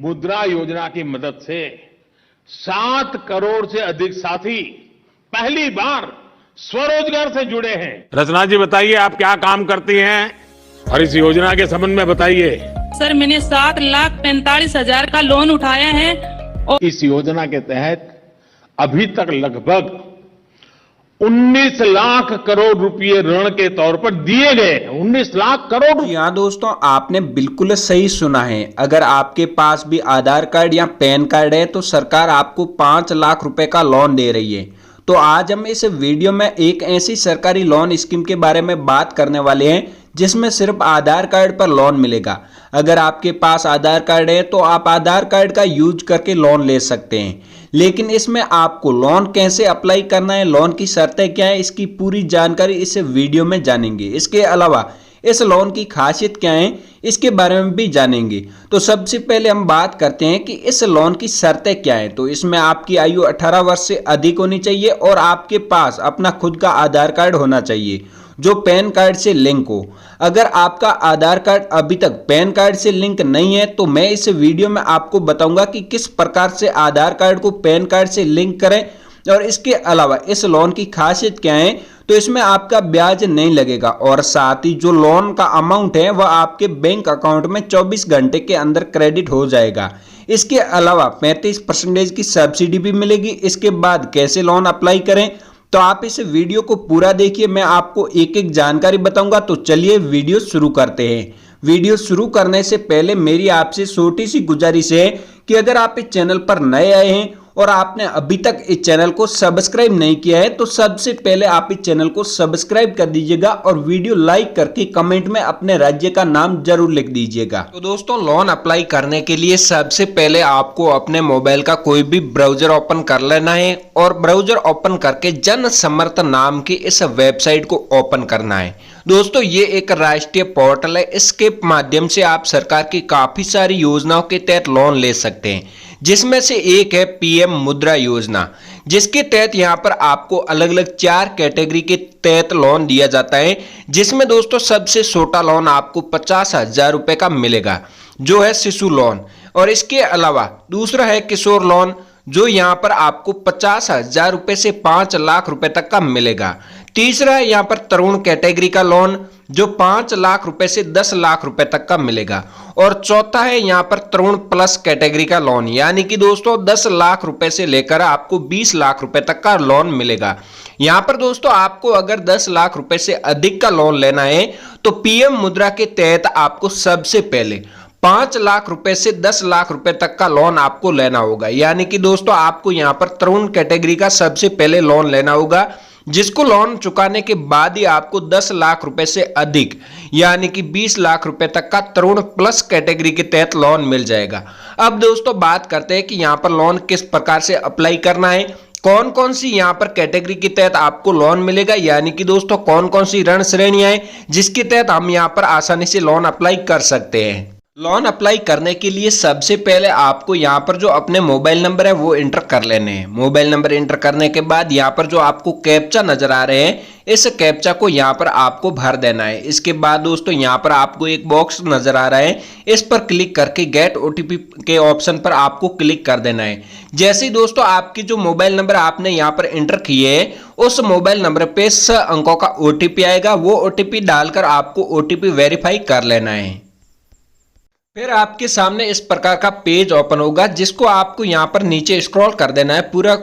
मुद्रा योजना की मदद से 7 करोड़ से अधिक साथी पहली बार स्वरोजगार से जुड़े हैं। रचना जी बताइए, आप क्या काम करती हैं और इस योजना के संबंध में बताइए। सर, मैंने 7,45,000 का लोन उठाया है और इस योजना के तहत अभी तक लगभग 19 लाख करोड़ रुपए ऋण के तौर पर दिए गए। 19 लाख करोड़ रुपए। यहाँ दोस्तों, आपने बिल्कुल सही सुना है। अगर आपके पास भी आधार कार्ड या पैन कार्ड है तो सरकार आपको 5 लाख रुपए का लोन दे रही है। तो आज हम इस वीडियो में एक ऐसी सरकारी लोन स्कीम के बारे में बात करने वाले हैं जिसमें सिर्फ आधार कार्ड पर लोन मिलेगा। अगर आपके पास आधार कार्ड है तो आप आधार कार्ड का यूज करके लोन ले सकते हैं, लेकिन इसमें आपको लोन कैसे अप्लाई करना है, लोन की शर्तें क्या है, इसकी पूरी जानकारी इस वीडियो में जानेंगे। इसके अलावा इस लोन की खासियत क्या है, इसके बारे में भी जानेंगे। तो सबसे पहले हम बात करते हैं कि इस लोन की शर्तें क्या है। तो इसमें आपकी आयु 18 वर्ष से अधिक होनी चाहिए और आपके पास अपना खुद का आधार कार्ड होना चाहिए जो पैन कार्ड से लिंक हो। अगर आपका आधार कार्ड अभी तक पैन कार्ड से लिंक नहीं है तो मैं इस वीडियो में आपको बताऊंगा कि किस प्रकार से आधार कार्ड को पैन कार्ड से लिंक करें। और इसके अलावा इस लोन की खासियत क्या है, तो इसमें आपका ब्याज नहीं लगेगा और साथ ही जो लोन का अमाउंट है वह आपके बैंक अकाउंट में 24 घंटे के अंदर क्रेडिट हो जाएगा। इसके अलावा 35% की सब्सिडी भी मिलेगी। इसके बाद कैसे लोन अप्लाई करें, तो आप इस वीडियो को पूरा देखिए, मैं आपको एक एक जानकारी बताऊंगा। तो चलिए वीडियो शुरू करते हैं। वीडियो शुरू करने से पहले मेरी आपसे छोटी सी गुजारिश है कि अगर आप इस चैनल पर नए आए हैं और आपने अभी तक इस चैनल को सब्सक्राइब नहीं किया है तो सबसे पहले आप इस चैनल को सब्सक्राइब कर दीजिएगा और वीडियो लाइक करके कमेंट में अपने राज्य का नाम जरूर लिख दीजिएगा। तो दोस्तों, लोन अप्लाई करने के लिए सबसे पहले आपको अपने मोबाइल का कोई भी ब्राउजर ओपन कर लेना है और ब्राउजर ओपन करके जन समर्थ नाम की इस वेबसाइट को ओपन करना है। दोस्तों, ये एक राष्ट्रीय पोर्टल है। इसके माध्यम से आप सरकार की काफी सारी योजनाओं के तहत लोन ले सकते हैं, जिसमें से एक है पीएम मुद्रा योजना, जिसके तहत यहाँ पर आपको अलग अलग 4 कैटेगरी के तहत लोन दिया जाता है। जिसमें दोस्तों सबसे छोटा लोन आपको 50,000 रुपए का मिलेगा जो है शिशु लोन, और इसके अलावा दूसरा है किशोर लोन जो यहाँ पर आपको 50,000 रुपए से 5 लाख रुपए तक का मिलेगा। तीसरा है यहाँ पर तरुण कैटेगरी का लोन जो 5 लाख रुपए से 10 लाख रुपए तक का मिलेगा, और चौथा है यहाँ पर तरुण प्लस कैटेगरी का लोन, यानी कि दोस्तों 10 लाख रुपए से लेकर आपको 20 लाख रुपए तक का लोन मिलेगा। यहाँ पर दोस्तों आपको अगर 10 लाख रुपए से अधिक का लोन लेना है तो पीएम मुद्रा के तहत आपको सबसे पहले 5 लाख रुपए से 10 लाख रुपए तक का लोन आपको लेना होगा। यानी कि दोस्तों आपको यहाँ पर तरुण कैटेगरी का सबसे पहले लोन लेना होगा, जिसको लोन चुकाने के बाद ही आपको 10 लाख रुपए से अधिक यानी कि 20 लाख रुपए तक का तरुण प्लस कैटेगरी के तहत लोन मिल जाएगा। अब दोस्तों बात करते हैं कि यहाँ पर लोन किस प्रकार से अप्लाई करना है, कौन कौन सी यहाँ पर कैटेगरी के तहत आपको लोन मिलेगा, यानी कि दोस्तों कौन कौन सी ऋण श्रेणियां हैं जिसके तहत हम यहाँ पर आसानी से लोन अप्लाई कर सकते हैं। लोन अप्लाई करने के लिए सबसे पहले आपको यहाँ पर जो अपने मोबाइल नंबर है वो इंटर कर लेने हैं। मोबाइल नंबर इंटर करने के बाद यहाँ पर जो आपको कैप्चा नजर आ रहे हैं, इस कैप्चा को यहाँ पर आपको भर देना है। इसके बाद दोस्तों यहाँ पर आपको एक बॉक्स नजर आ रहा है, इस पर क्लिक करके गेट ओटीपी के ऑप्शन पर आपको क्लिक कर देना है। जैसे ही दोस्तों आपकी जो मोबाइल नंबर आपने यहाँ पर इंटर किए है उस मोबाइल नंबर पे 6 अंकों का ओटीपी आएगा, वो ओटीपी डालकर आपको ओटीपी वेरीफाई कर लेना है। फिर आपके सामने इस प्रकार का पेज ओपन होगा, जिसको आपको यहाँ पर नीचे स्क्रॉल कर देना है।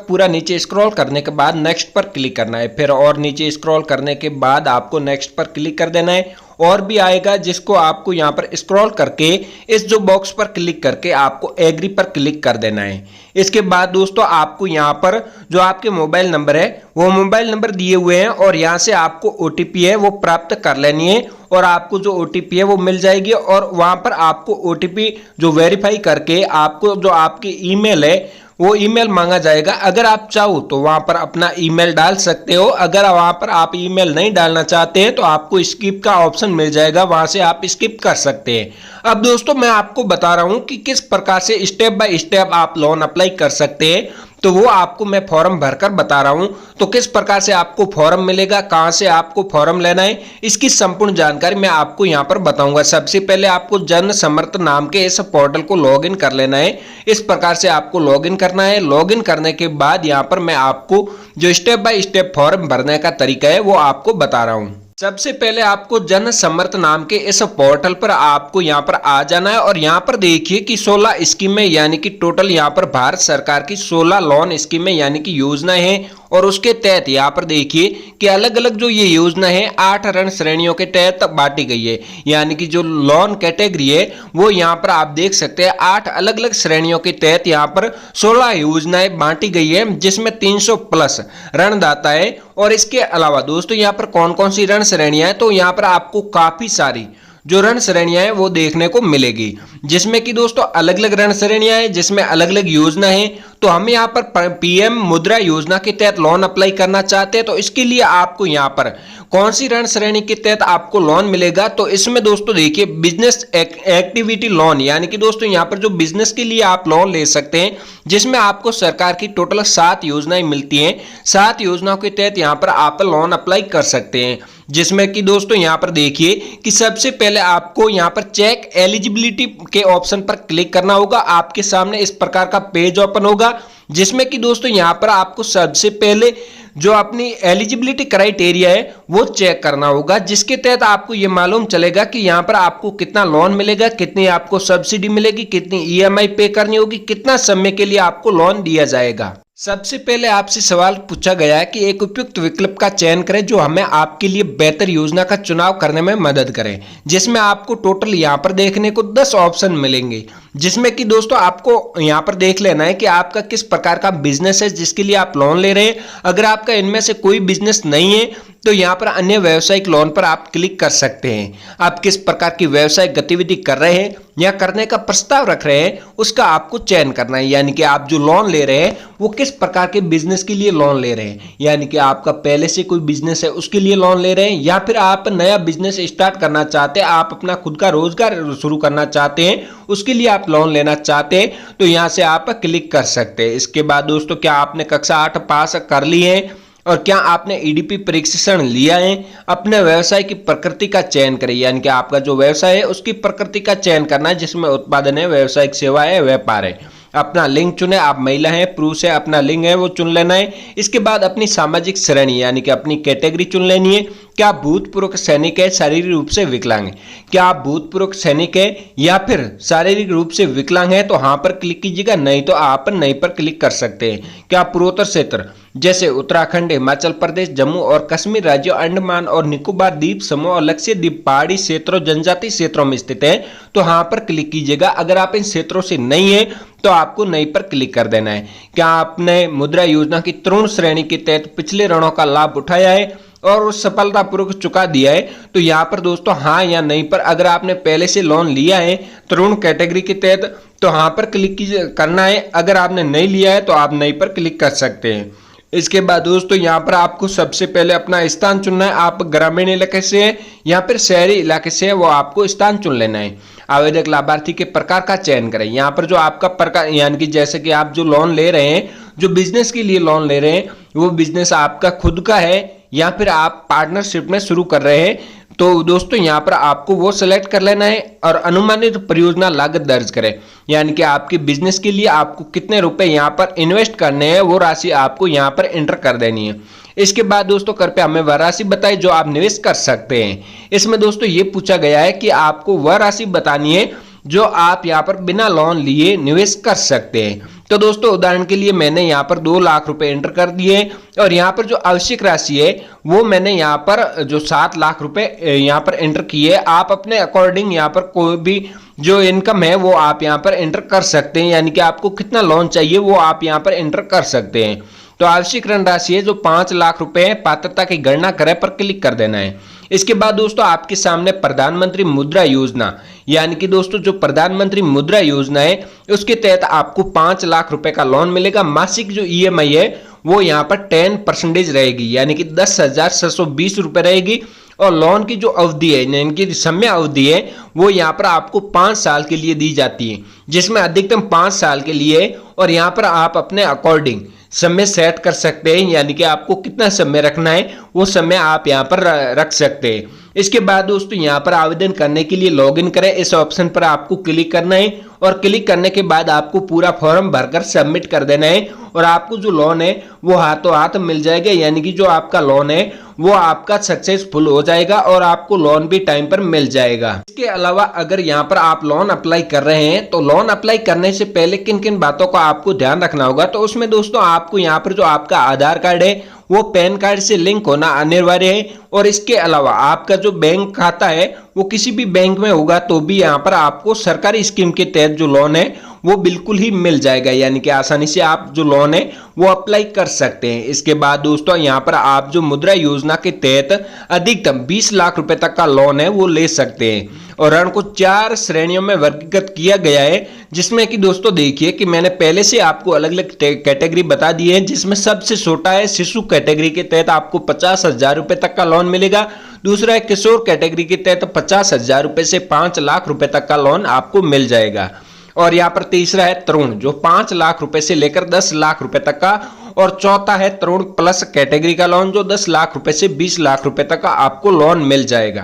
पूरा नीचे स्क्रॉल करने के बाद नेक्स्ट पर क्लिक करना है। फिर और नीचे स्क्रॉल करने के बाद आपको नेक्स्ट पर क्लिक कर देना है। और भी आएगा जिसको आपको यहाँ पर स्क्रॉल करके इस जो बॉक्स पर क्लिक करके आपको एग्री पर क्लिक कर देना है। इसके बाद दोस्तों आपको यहाँ पर जो आपके मोबाइल नंबर है वो मोबाइल नंबर दिए हुए हैं और यहाँ से आपको ओटीपी है वो प्राप्त कर लेनी है और आपको जो ओटीपी है वो मिल जाएगी। और वहाँ पर आपको ओटीपी जो वेरीफाई करके आपको जो आपकी ईमेल है वो ईमेल मांगा जाएगा। अगर आप चाहो तो वहां पर अपना ईमेल डाल सकते हो, अगर वहां पर आप ईमेल नहीं डालना चाहते हैं तो आपको स्किप का ऑप्शन मिल जाएगा, वहां से आप स्किप कर सकते हैं। अब दोस्तों मैं आपको बता रहा हूं कि किस प्रकार से स्टेप बाय स्टेप आप लोन अप्लाई कर सकते हैं। तो वो आपको मैं फॉर्म भरकर बता रहा हूं। तो किस प्रकार से आपको फॉर्म मिलेगा, कहां से आपको फॉर्म लेना है, इसकी संपूर्ण जानकारी मैं आपको यहां पर बताऊंगा। सबसे पहले आपको जन समर्थ नाम के इस पोर्टल को लॉगिन कर लेना है। इस प्रकार से आपको लॉगिन करना है। लॉगिन करने के बाद यहां पर मैं आपको जो स्टेप बाय स्टेप फॉर्म भरने का तरीका है वो आपको बता रहा हूं। सबसे पहले आपको जन समर्थ नाम के इस पोर्टल पर आपको यहां पर आ जाना है और यहां पर देखिए कि 16 स्कीमें यानी कि टोटल यहां पर भारत सरकार की 16 लोन स्कीमें यानी कि योजनाएं हैं और उसके तहत यहां पर देखिए कि अलग अलग जो ये योजना है 8 ऋण श्रेणियों के तहत बांटी गई है। यानी कि जो लोन कैटेगरी है वो यहां पर आप देख सकते हैं 8 अलग अलग श्रेणियों के तहत यहां पर 16 योजनाएं बांटी गई है, जिसमें 300 प्लस ऋणदाता है। और इसके अलावा दोस्तों यहां पर कौन कौन सी ऋण श्रेणियां हैं, तो यहां पर आपको काफी सारी जो ऋण श्रेणियां हैं वो देखने को मिलेगी, जिसमें कि दोस्तों अलग अलग ऋण श्रेणियां हैं, जिसमें अलग अलग योजना है। तो हम यहाँ पर पीएम मुद्रा योजना के तहत लोन अप्लाई करना चाहते हैं, तो इसके लिए आपको यहाँ पर कौन सी ऋण श्रेणी के तहत आपको लोन मिलेगा, तो इसमें दोस्तों देखिए बिजनेस एक्टिविटी लोन, यानी कि दोस्तों यहाँ पर जो बिजनेस के लिए आप लोन ले सकते हैं, जिसमें आपको सरकार की टोटल 7 योजनाएं मिलती हैं। 7 योजनाओं के तहत यहाँ पर आप लोन अप्लाई कर सकते हैं, जिसमें कि दोस्तों यहाँ पर देखिए कि सबसे पहले आपको यहाँ पर चेक एलिजिबिलिटी के ऑप्शन पर क्लिक करना होगा। आपके सामने इस प्रकार का पेज ओपन होगा, जिसमें कि दोस्तों यहाँ पर आपको सबसे पहले जो अपनी एलिजिबिलिटी क्राइटेरिया है वो चेक करना होगा, जिसके तहत आपको ये मालूम चलेगा कि यहाँ पर आपको कितना लोन मिलेगा, कितनी आपको सब्सिडी मिलेगी, कितनी ईएमआई पे करनी होगी, कितना समय के लिए आपको लोन दिया जाएगा। सबसे पहले आपसे सवाल पूछा गया है कि एक उपयुक्त विकल्प का चयन करें जो हमें आपके लिए बेहतर योजना का चुनाव करने में मदद करे, जिसमें आपको टोटल यहाँ पर देखने को 10 ऑप्शन मिलेंगे, जिसमें कि दोस्तों आपको यहाँ पर देख लेना है कि आपका किस प्रकार का बिजनेस है जिसके लिए आप लोन ले रहे हैं। अगर आपका इनमें से कोई बिजनेस नहीं है तो यहाँ पर अन्य व्यावसायिक लोन पर आप क्लिक कर सकते हैं। आप किस प्रकार की व्यावसायिक गतिविधि कर रहे हैं या करने का प्रस्ताव रख रहे हैं उसका आपको चयन करना है, यानी कि आप जो लोन ले रहे हैं वो किस प्रकार के बिजनेस के लिए लोन ले रहे हैं, यानी कि आपका पहले से कोई बिजनेस है उसके लिए लोन ले रहे हैं या फिर आप नया बिजनेस स्टार्ट करना चाहते हैं, आप अपना खुद का रोजगार शुरू करना चाहते हैं, उसके लिए आप लोन लेना चाहते हैं, तो यहां से आप क्लिक कर सकते हैं। इसके बाद दोस्तों क्या आपने कक्षा 8 पास कर ली है और क्या आपने ईडीपी प्रशिक्षण लिया है, अपने व्यवसाय की प्रकृति का चयन करें, यानी कि आपका जो व्यवसाय है उसकी प्रकृति का चयन करना है, जिसमें उत्पादन है, व्यवसायिक सेवा है, व्यापार है। अपना लिंग चुने, आप महिला हैं, पुरुष है, अपना लिंग है वो चुन लेना है। इसके बाद अपनी सामाजिक श्रेणी यानी कि अपनी कैटेगरी चुन लेनी है। क्या आप भूतपूर्व सैनिक है, शारीरिक रूप से विकलांग है, क्या आप भूतपूर्व सैनिक है या फिर शारीरिक रूप से विकलांग है, तो हाँ पर क्लिक कीजिएगा, नहीं तो आप नहीं पर क्लिक कर सकते हैं। क्या पूर्वोत्तर क्षेत्र जैसे उत्तराखंड, हिमाचल प्रदेश, जम्मू और कश्मीर राज्यों, अंडमान और निकोबार द्वीप समूह और लक्षद्वीप पहाड़ी क्षेत्रों, जनजातीय क्षेत्रों में स्थित है, तो हाँ पर क्लिक कीजिएगा। अगर आप इन क्षेत्रों से नहीं है तो आपको नहीं पर क्लिक कर देना है। क्या आपने मुद्रा योजना की तृण श्रेणी के तहत पिछले ऋणों का लाभ उठाया है और उस सफलतापूर्वक चुका दिया है, तो यहाँ पर दोस्तों हाँ या नहीं पर, अगर आपने पहले से लोन लिया है तृण कैटेगरी के तहत तो हाँ पर क्लिक करना है। अगर आपने नहीं लिया है तो आप नहीं पर क्लिक कर सकते हैं। इसके बाद दोस्तों यहाँ पर आपको सबसे पहले अपना स्थान चुनना है, आप ग्रामीण इलाके से है या फिर शहरी इलाके से है वो आपको स्थान चुन लेना है। आवेदक लाभार्थी के प्रकार का चयन करें, यहाँ पर जो आपका प्रकार यानी कि जैसे कि आप जो लोन ले रहे हैं, जो बिजनेस के लिए लोन ले रहे हैं वो बिजनेस आपका खुद का है या फिर आप पार्टनरशिप में शुरू कर रहे हैं, तो दोस्तों यहाँ पर आपको वो सिलेक्ट कर लेना है और अनुमानित परियोजना लागत दर्ज करें, यानी कि आपके बिजनेस के लिए आपको कितने रुपए यहाँ पर इन्वेस्ट करने हैं वो राशि आपको यहाँ पर एंटर कर देनी है। इसके बाद दोस्तों कृपया हमें वह राशि बताएं जो आप निवेश कर सकते हैं। इसमें दोस्तों ये पूछा गया है कि आपको वह राशि बतानी है जो आप यहाँ पर बिना लोन लिए निवेश कर सकते हैं। तो दोस्तों उदाहरण के लिए मैंने यहाँ पर 2 लाख रुपए एंटर कर दिए और यहाँ पर जो आवश्यक राशि है वो मैंने यहाँ पर जो 7 लाख रुपए यहाँ पर एंटर किए। आप अपने अकॉर्डिंग यहाँ पर कोई भी जो इनकम है वो आप यहाँ पर एंटर कर सकते हैं, यानी कि आपको कितना लोन चाहिए वो आप यहाँ पर एंटर कर सकते हैं। तो आवश्यक ऋण राशि है जो 5 लाख रुपए है, पात्रता की गणना करें पर क्लिक कर देना है। इसके बाद दोस्तों आपके सामने प्रधानमंत्री मुद्रा योजना यानी कि दोस्तों जो प्रधानमंत्री मुद्रा योजना है उसके तहत आपको 5 लाख रुपए का लोन मिलेगा। मासिक जो ईएमआई है वो यहाँ पर 10% रहेगी, यानी कि 10,620 रुपए रहेगी और लोन की जो अवधि है यानी कि समय अवधि है वो यहाँ पर आपको 5 साल के लिए दी जाती है, जिसमें अधिकतम 5 साल के लिए और यहाँ पर आप अपने अकॉर्डिंग समय सेट कर सकते हैं, यानी कि आपको कितना समय रखना है वो समय आप यहाँ पर रख सकते हैं। इसके बाद दोस्तों यहाँ पर आवेदन करने के लिए लॉगिन करें, इस ऑप्शन पर आपको क्लिक करना है और क्लिक करने के बाद आपको पूरा फॉर्म भरकर सबमिट कर देना है और आपको जो लोन है वो हाथों हाथ मिल जाएगा, यानी कि जो आपका लोन है वो आपका सक्सेसफुल हो जाएगा और आपको लोन भी टाइम पर मिल जाएगा। इसके अलावा अगर यहाँ पर आप लोन अप्लाई कर रहे हैं तो लोन अप्लाई करने से पहले किन किन बातों का आपको ध्यान रखना होगा, तो उसमें दोस्तों आपको यहाँ पर जो आपका आधार कार्ड है वो पैन कार्ड से लिंक होना अनिवार्य है और इसके अलावा आपका जो बैंक खाता है वो किसी भी बैंक में होगा तो भी यहाँ पर आपको सरकारी स्कीम के तहत जो लोन है वो बिल्कुल ही मिल जाएगा, यानी कि आसानी से आप जो लोन है वो अप्लाई कर सकते हैं। इसके बाद दोस्तों यहाँ पर आप जो मुद्रा योजना के तहत अधिकतम 20 लाख रुपए तक का लोन है वो ले सकते हैं और ऋण को 4 श्रेणियों में वर्गीकृत किया गया है, जिसमें कि दोस्तों देखिए कि मैंने पहले से आपको अलग अलग कैटेगरी बता दी है, जिसमें सबसे छोटा है शिशु कैटेगरी के तहत आपको 50,000 रुपए तक का लोन मिलेगा। दूसरा है किशोर कैटेगरी के तहत 50,000 रुपए से 5 लाख रुपए तक का लोन आपको मिल जाएगा और यहाँ पर तीसरा है तरुण जो 5 लाख रुपए से लेकर 10 लाख रुपए तक का और चौथा है तरुण प्लस कैटेगरी का लोन जो 10 लाख रुपए से 20 लाख रुपए तक का आपको लोन मिल जाएगा।